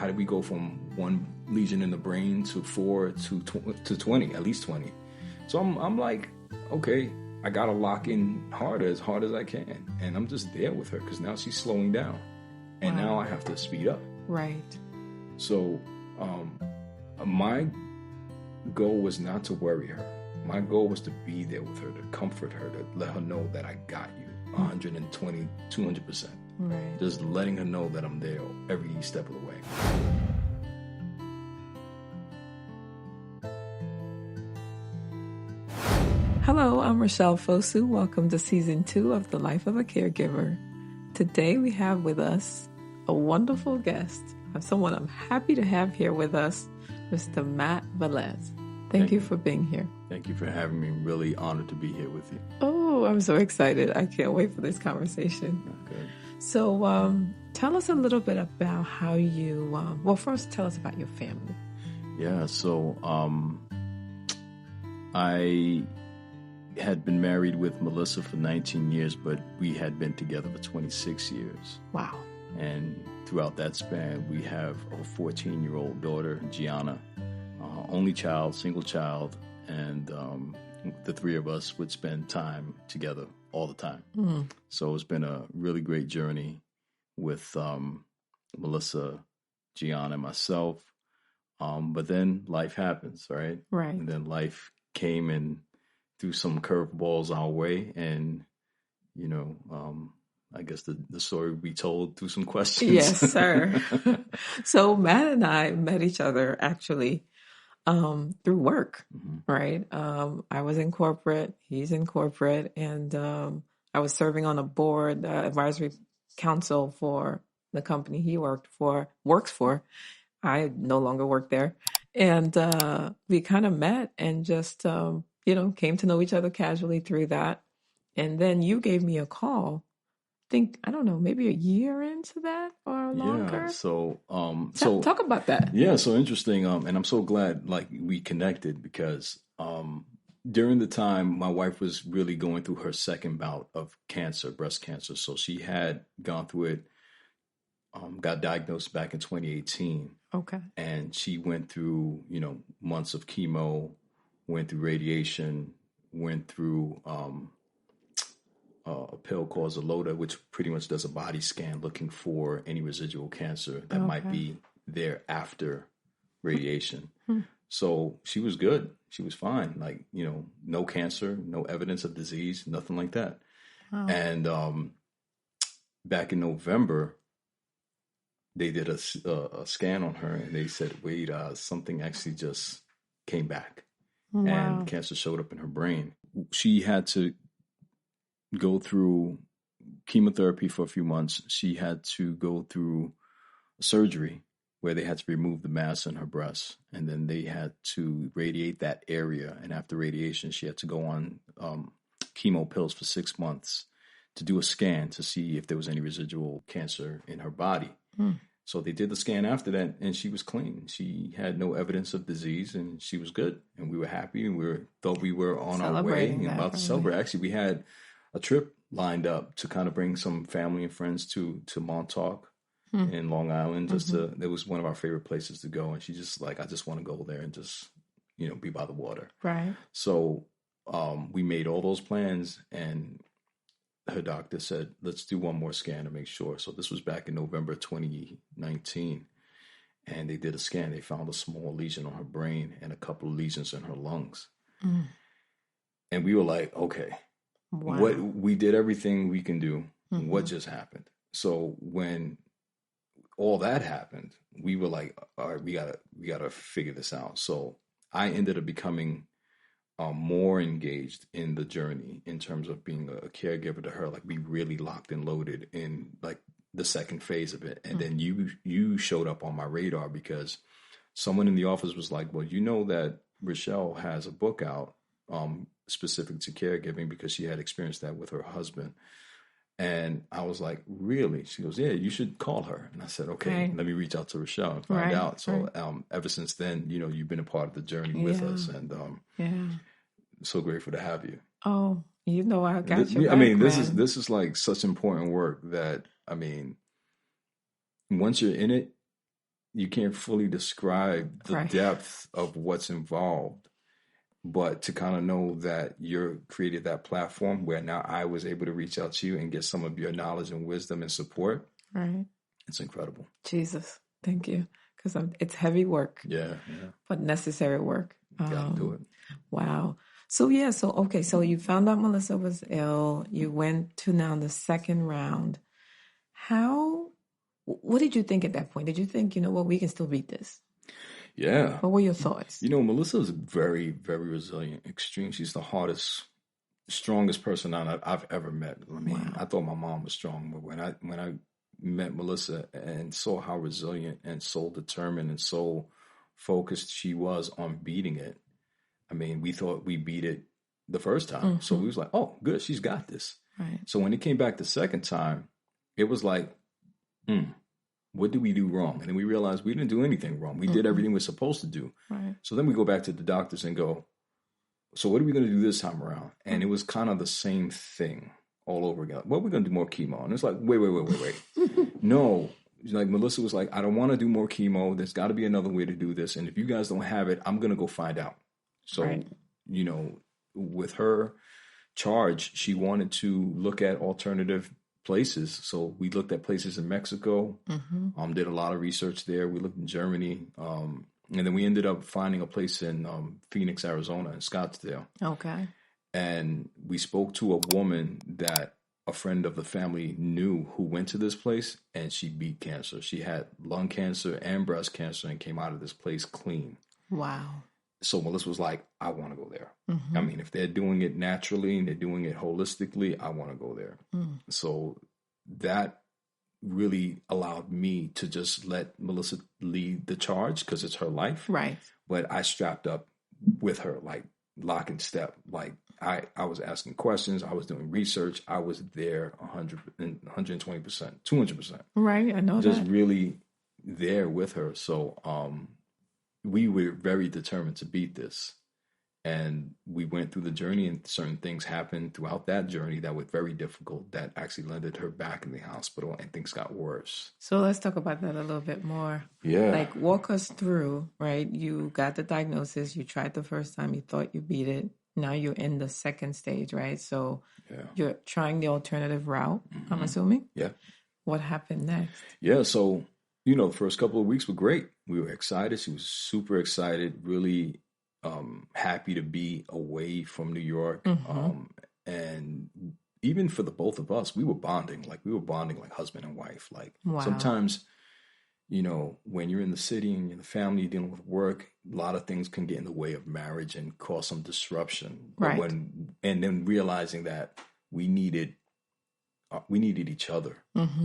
how did we go from 1 lesion in the brain to 4 to 20, at least 20? So I'm like, okay, I got to lock in as hard as I can. And I'm just there with her because now she's slowing down. And now I have to speed up. Right. So my goal was not to worry her. My goal was to be there with her, to comfort her, to let her know that I got you 120, 200%. Right. Just letting her know that I'm there every step of the way. Hello, I'm Racheal Fosu. Welcome to Season 2 of The Life of a Caregiver. Today we have with us a wonderful guest, someone I'm happy to have here with us, Mr. Matt Velez. Thank you for being here. Thank you for having me. I'm really honored to be here with you. Oh, I'm so excited. I can't wait for this conversation. Okay. So tell us a little bit about how you, first tell us about your family. Yeah, so I had been married with Melissa for 19 years, but we had been together for 26 years. Wow. And throughout that span, we have a 14-year-old daughter, Giana, only child, single child, and the three of us would spend time together all the time. Mm. So it's been a really great journey with Melissa, Giana, and myself. But then life happens, right? Right. And then life came and threw some curveballs our way, and I guess the story will be told through some questions. Yes, sir. So Matt and I met each other actually through work, right? I was in corporate, he's in corporate, and I was serving on a board advisory council for the company he works for. I no longer work there. And we kind of met and just, came to know each other casually through that. And then you gave me a call. I don't know, maybe a year into that or longer. Yeah, so talk about that. Yeah, so interesting. And I'm so glad we connected because during the time my wife was really going through her second bout of cancer, breast cancer. So she had gone through it, got diagnosed back in 2018. Okay. And she went through, months of chemo, went through radiation, went through a pill called Zolota, which pretty much does a body scan looking for any residual cancer that might be there after radiation. So she was good. She was fine. No cancer, no evidence of disease, nothing like that. Wow. And back in November, they did a scan on her and they said, wait, something actually just came back. Wow. And cancer showed up in her brain. She had to go through chemotherapy for a few months. She had to go through surgery where they had to remove the mass in her breast, and then they had to radiate that area. And after radiation, she had to go on chemo pills for 6 months to do a scan to see if there was any residual cancer in her body. So they did the scan after that, and she was clean. She had no evidence of disease, and she was good. And we were happy, and thought we were on our way and about to celebrate. Actually, we had a trip lined up to kind of bring some family and friends to Montauk in Long Island. It was one of our favorite places to go. And she just I just want to go there and just, be by the water. Right. So we made all those plans, and her doctor said, let's do one more scan to make sure. So this was back in November 2019. And they did a scan. They found a small lesion on her brain and a couple of lesions in her lungs. And we were like, okay. Wow. We did everything we can do. What just happened? So when all that happened, we were like, all right, we gotta figure this out. So I ended up becoming more engaged in the journey in terms of being a caregiver to her. We really locked and loaded in the second phase of it. And then you showed up on my radar because someone in the office was like, well, that Racheal has a book out specific to caregiving because she had experienced that with her husband. And I was like, really? She goes, yeah, you should call her. And I said, okay, let me reach out to Racheal and find out. So ever since then, you've been a part of the journey with us, and so grateful to have you. Oh, I got you. This is such important work that, once you're in it, you can't fully describe the depth of what's involved. But to kind of know that you're created that platform where now I was able to reach out to you and get some of your knowledge and wisdom and support. Right. It's incredible. Jesus. Thank you. Because it's heavy work. Yeah. But necessary work. Gotta do it. Wow. So so you found out Melissa was ill. You went to now the second round. What did you think at that point? Did you think, you know what, we can still beat this? Yeah. What were your thoughts? You know, Melissa is very, very resilient, extreme. She's the hardest, strongest person I've ever met. I mean, I thought my mom was strong, but when I met Melissa and saw how resilient and so determined and so focused she was on beating it, I mean, we thought we beat it the first time. So we was like, oh, good, she's got this. Right. So when it came back the second time, it was like, what did we do wrong? And then we realized we didn't do anything wrong. We did everything we're supposed to do. Right. So then we go back to the doctors and go, so what are we going to do this time around? And it was kind of the same thing all over again. Well, we're going to do more chemo. And it's like, wait. No. Like Melissa was like, I don't want to do more chemo. There's got to be another way to do this. And if you guys don't have it, I'm going to go find out. So, you know, with her charge, she wanted to look at alternative places. So we looked at places in Mexico, did a lot of research there. We looked in Germany. And then we ended up finding a place in Phoenix, Arizona, in Scottsdale. Okay. And we spoke to a woman that a friend of the family knew who went to this place, and she beat cancer. She had lung cancer and breast cancer and came out of this place clean. Wow. So Melissa was like, I want to go there. I mean, if they're doing it naturally and they're doing it holistically, I want to go there. So that really allowed me to just let Melissa lead the charge because it's her life. Right. But I strapped up with her, like lock and step. Like I was asking questions. I was doing research. I was there 120%, 200%. Right. I know just that. really there with her. So we were very determined to beat this. And we went through the journey, and certain things happened throughout that journey that were very difficult that actually landed her back in the hospital, and things got worse. So let's talk about that a little bit more. Yeah. Like, walk us through, right? You got the diagnosis. You tried the first time. You thought you beat it. Now you're in the second stage, right? So you're trying the alternative route, I'm assuming? Yeah. What happened next? Yeah. So, you know, the first couple of weeks were great. We were excited. She was super excited, really happy to be away from New York. And even for the both of us, we were bonding like husband and wife. Like sometimes, you know, when you're in the city and you're in the family, you're dealing with work, a lot of things can get in the way of marriage and cause some disruption. Right. And then realizing that we needed each other.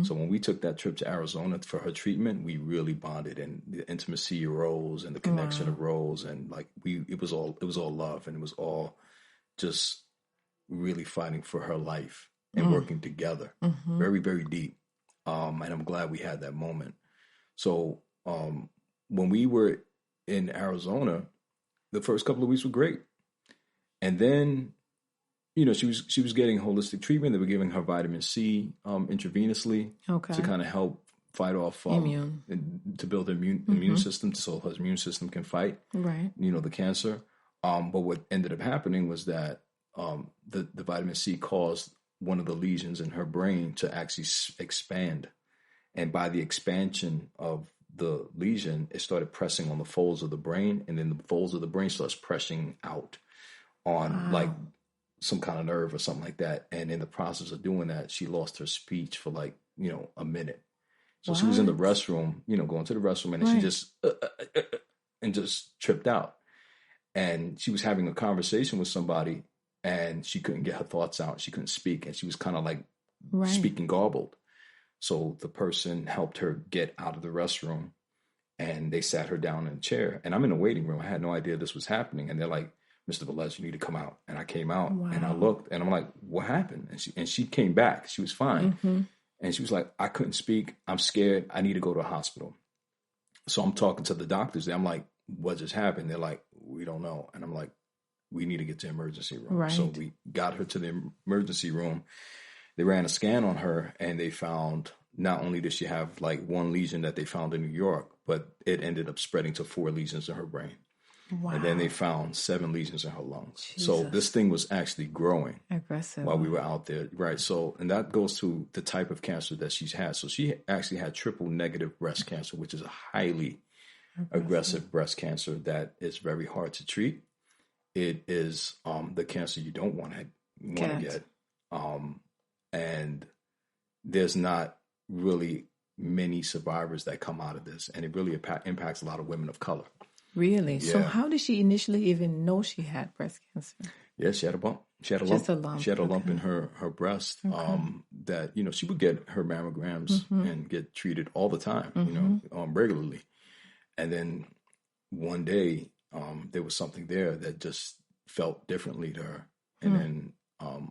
So when we took that trip to Arizona for her treatment, we really bonded, and the intimacy arose and the connection arose, and like it was all love, and it was all just really fighting for her life and working together. Very, very deep. And I'm glad we had that moment. So when we were in Arizona, the first couple of weeks were great. And then, you know, she was getting holistic treatment. They were giving her vitamin C intravenously to kind of help fight off to build her immune system, so her immune system can fight, you know, the cancer. But what ended up happening was that the vitamin C caused one of the lesions in her brain to actually expand, and by the expansion of the lesion, it started pressing on the folds of the brain, and then the folds of the brain starts pressing out on like some kind of nerve or something like that. And in the process of doing that, she lost her speech for like, you know, a minute. So she was in the restroom, you know, going to the restroom, and then she just and just tripped out. And she was having a conversation with somebody, and she couldn't get her thoughts out. She couldn't speak, and she was kind of like speaking garbled. So the person helped her get out of the restroom, and they sat her down in a chair. And I'm in the waiting room. I had no idea this was happening. And they're like, Mr. Velez, you need to come out. And I came out and I looked, and I'm like, what happened? And she came back. She was fine. And she was like, I couldn't speak. I'm scared. I need to go to a hospital. So I'm talking to the doctors. I'm like, what just happened? They're like, we don't know. And I'm like, we need to get to the emergency room. Right. So we got her to the emergency room. They ran a scan on her, and they found not only did she have like one lesion that they found in New York, but it ended up spreading to 4 lesions in her brain. Wow. And then they found 7 lesions in her lungs. Jesus. So this thing was actually growing aggressive while we were out there. Right. So, and that goes to the type of cancer that she's had. So she actually had triple negative breast cancer, which is a highly aggressive breast cancer that is very hard to treat. It is the cancer you don't want to get. And there's not really many survivors that come out of this. And it really impacts a lot of women of color. Really? Yeah. So how did she initially even know she had breast cancer? Yeah, she had a bump. She had a lump. She had a lump in her breast that, you know, she would get her mammograms and get treated all the time, you know, regularly. And then one day there was something there that just felt differently to her. And then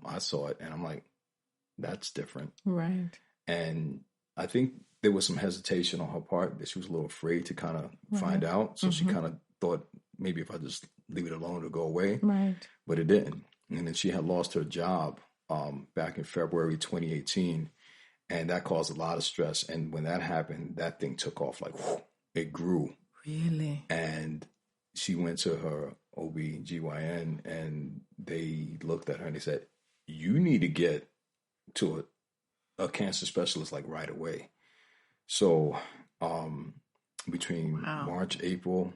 I saw it and I'm like, that's different. Right. And I think there was some hesitation on her part that she was a little afraid to kind of find out. So she kind of thought maybe if I just leave it alone, it'll go away. Right. But it didn't. And then she had lost her job back in February 2018. And that caused a lot of stress. And when that happened, that thing took off like, whoo, it grew. Really? And she went to her OB/GYN and they looked at her and they said, you need to get to a cancer specialist like right away. So between March, April,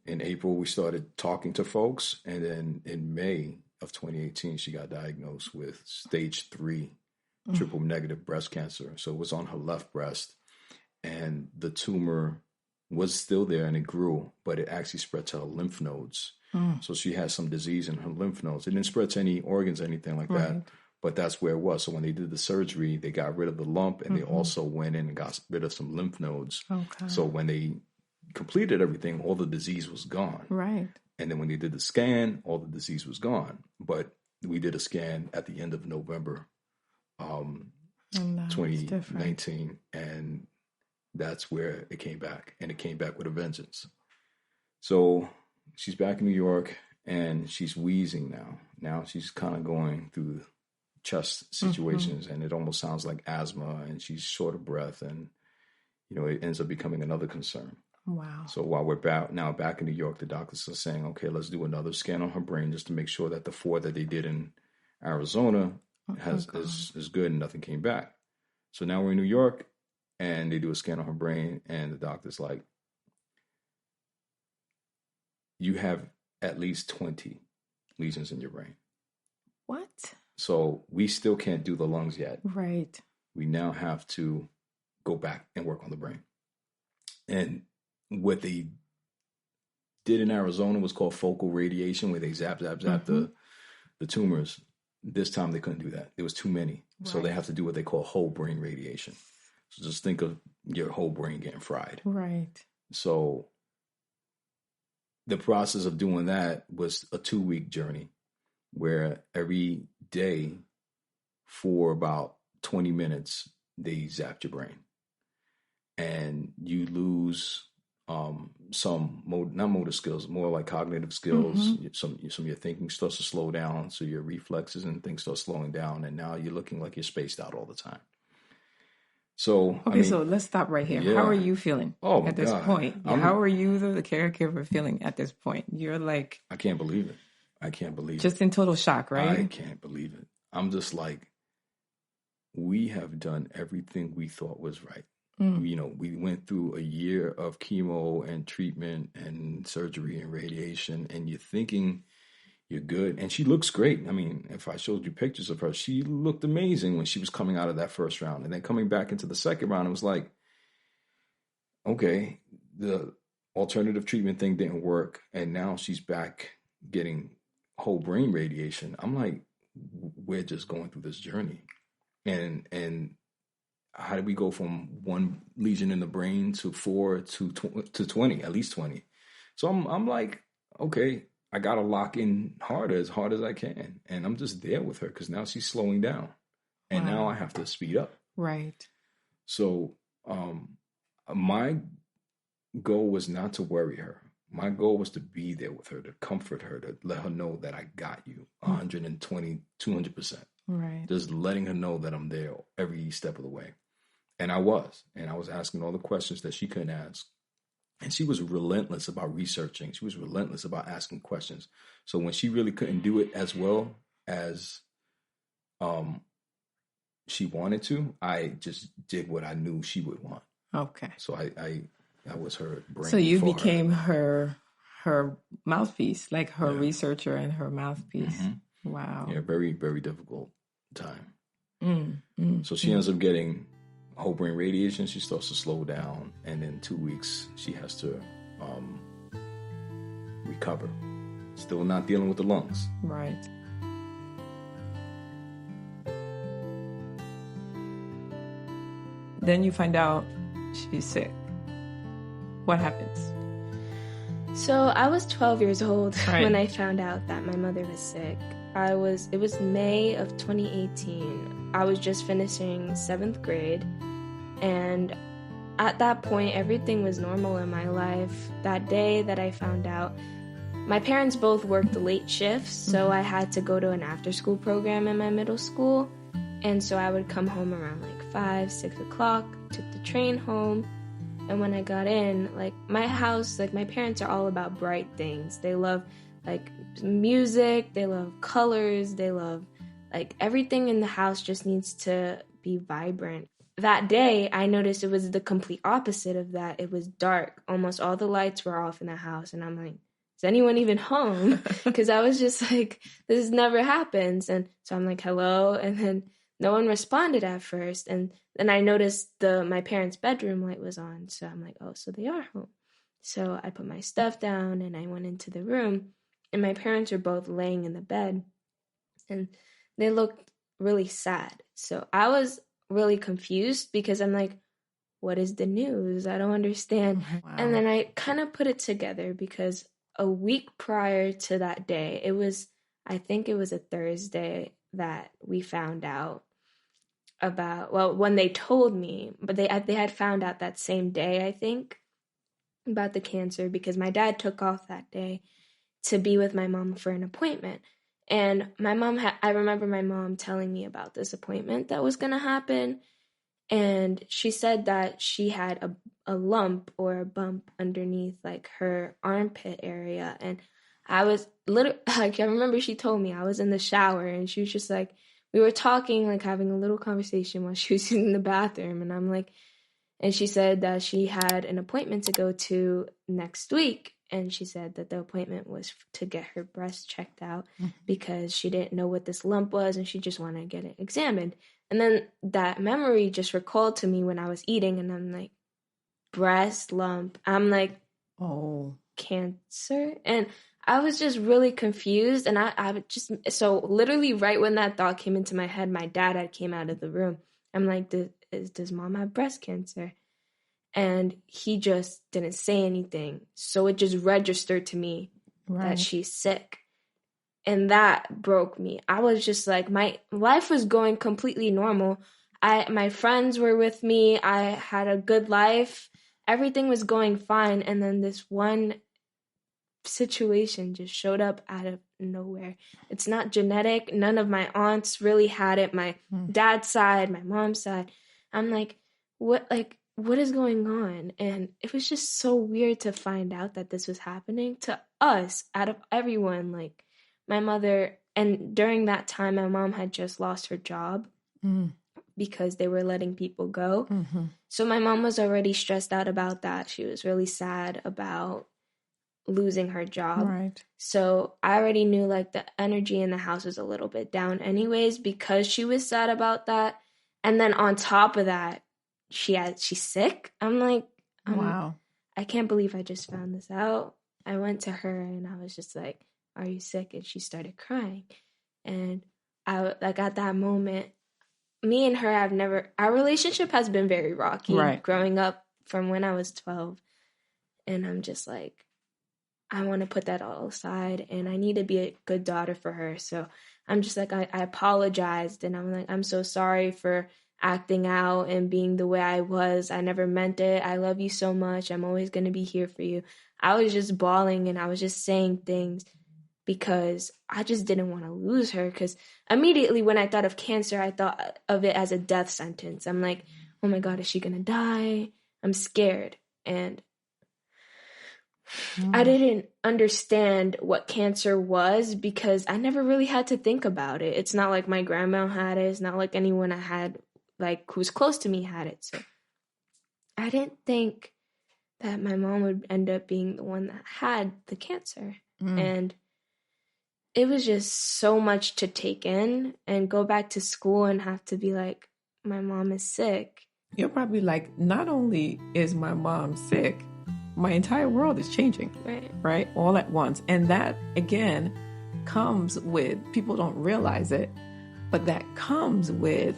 in April, we started talking to folks. And then in May of 2018, she got diagnosed with stage 3 triple negative breast cancer. So it was on her left breast and the tumor was still there and it grew, but it actually spread to her lymph nodes. So she had some disease in her lymph nodes. It didn't spread to any organs or anything like that, but that's where it was. So when they did the surgery, they got rid of the lump and they also went in and got rid of some lymph nodes. Okay. So when they completed everything, all the disease was gone. Right. And then when they did the scan, all the disease was gone. But we did a scan at the end of November 2019, and that's where it came back. And it came back with a vengeance. So she's back in New York and she's wheezing now. Now she's kind of going through chest situations and it almost sounds like asthma and she's short of breath and, you know, it ends up becoming another concern. Wow. So while we're back in New York, the doctors are saying, okay, let's do another scan on her brain just to make sure that the 4 that they did in Arizona is good and nothing came back. So now we're in New York and they do a scan on her brain and the doctor's like, you have at least 20 lesions in your brain. What? So we still can't do the lungs yet. Right. We now have to go back and work on the brain. And what they did in Arizona was called focal radiation, where they zap the tumors. This time they couldn't do that. There was too many. Right. So they have to do what they call whole brain radiation. So just think of your whole brain getting fried. Right. So the process of doing that was a 2-week journey where every day for about 20 minutes, they zapped your brain. And you lose some not motor skills, more like cognitive skills. Some of your thinking starts to slow down, so your reflexes and things start slowing down, and now you're looking like you're spaced out all the time. So so let's stop right here. Yeah. How are you feeling at this point? How are you, the caregiver, feeling at this point? You're like, I can't believe it. Just in total shock, right? I can't believe it. I'm just like, we have done everything we thought was right. You know, we went through a year of chemo and treatment and surgery and radiation, and you're thinking you're good. And she looks great. I mean, if I showed you pictures of her, she looked amazing when she was coming out of that first round. And then coming back into the second round, it was like, okay, the alternative treatment thing didn't work. And now she's back getting whole brain radiation. I'm like, we're just going through this journey. And how do we go from 1 lesion in the brain to 4 to 20, at least 20? So I'm like, okay, I got to lock in as hard as I can. And I'm just there with her because now she's slowing down. And now I have to speed up. Right. So my goal was not to worry her. My goal was to be there with her, to comfort her, to let her know that I got you 120, 200%. Right. Just letting her know that I'm there every step of the way. And I was asking all the questions that she couldn't ask. And she was relentless about researching. She was relentless about asking questions. So when she really couldn't do it as well as she wanted to, I just did what I knew she would want. Okay. So I was her brain. So you became her mouthpiece, like her researcher and her mouthpiece. Mm-hmm. Wow. Yeah, very, very difficult time. So she ends up getting whole brain radiation. She starts to slow down, and in 2 weeks she has to recover. Still not dealing with the lungs. Right. Then you find out she's sick. What happens? So I was 12 years old when I found out that my mother was sick. It was May of 2018. I was just finishing 7th grade, and at that point, everything was normal in my life. That day that I found out, my parents both worked late shifts, so I had to go to an after-school program in my middle school, and so I would come home around like 5, 6 o'clock, took the train home, and when I got in, like, my house, like, my parents are all about bright things. They love, like, music, they love colors, they love, like, everything in the house just needs to be vibrant. That day, I noticed it was the complete opposite of that. It was dark. Almost all the lights were off in the house, and I'm like, is anyone even home? Because I was just like, this never happens. And so I'm like, hello, and then no one responded at first, and then I noticed my parents' bedroom light was on, so I'm like, oh, so they are home. So I put my stuff down, and I went into the room, and my parents were both laying in the bed, and they looked really sad. So I was really confused because I'm like, what is the news? I don't understand. Wow. And then I kind of put it together because a week prior to that day, I think it was a Thursday that we found out about, well, when they told me, but they had found out that same day, I think, about the cancer, because my dad took off that day to be with my mom for an appointment. And I remember my mom telling me about this appointment that was going to happen. And she said that she had a lump or a bump underneath, like, her armpit area. And I was I remember she told me, I was in the shower, and she was just like, we were talking, like, having a little conversation while she was in the bathroom. And I'm like, and she said that she had an appointment to go to next week. And she said that the appointment was to get her breast checked out because she didn't know what this lump was, and she just wanted to get it examined. And then that memory just recalled to me when I was eating, and I'm like, breast lump. I'm like, oh, cancer? And I was just really confused, and so literally right when that thought came into my head, my dad had came out of the room. I'm like, does mom have breast cancer? And he just didn't say anything. So it just registered to me that she's sick. And that broke me. I was just like, my life was going completely normal. My friends were with me. I had a good life. Everything was going fine. And then this one situation just showed up out of nowhere. It's not genetic. None of my aunts really had it. My dad's side, my mom's side. I'm like, what is going on? And it was just so weird to find out that this was happening to us out of everyone. Like, my mother, and during that time, my mom had just lost her job because they were letting people go. Mm-hmm. So my mom was already stressed out about that. She was really sad about losing her job. Right. So I already knew, like, the energy in the house was a little bit down anyways because she was sad about that. And then on top of that, she's sick. I'm like, wow, I can't believe I just found this out. I went to her and I was just like, are you sick? And she started crying. And at that moment, me and her our relationship has been very rocky growing up from when I was 12. And I'm just like, I want to put that all aside and I need to be a good daughter for her. So I'm just like, I apologized and I'm like, I'm so sorry for acting out and being the way I was. I never meant it. I love you so much. I'm always going to be here for you. I was just bawling and I was just saying things because I just didn't want to lose her. Because immediately when I thought of cancer, I thought of it as a death sentence. I'm like, oh my God, is she going to die? I'm scared. And I didn't understand what cancer was because I never really had to think about it. It's not like my grandma had it. It's not like anyone I had, like, who was close to me had it. So I didn't think that my mom would end up being the one that had the cancer. And it was just so much to take in, and go back to school and have to be like, my mom is sick. You're probably like, not only is my mom sick, my entire world is changing, right? All at once. And that, again, comes with, people don't realize it, but that comes with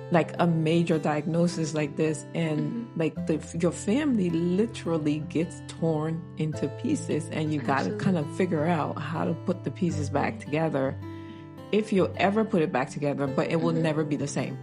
like a major diagnosis like this. And like your family literally gets torn into pieces, and you got to kind of figure out how to put the pieces back together, if you'll ever put it back together, but it will never be the same.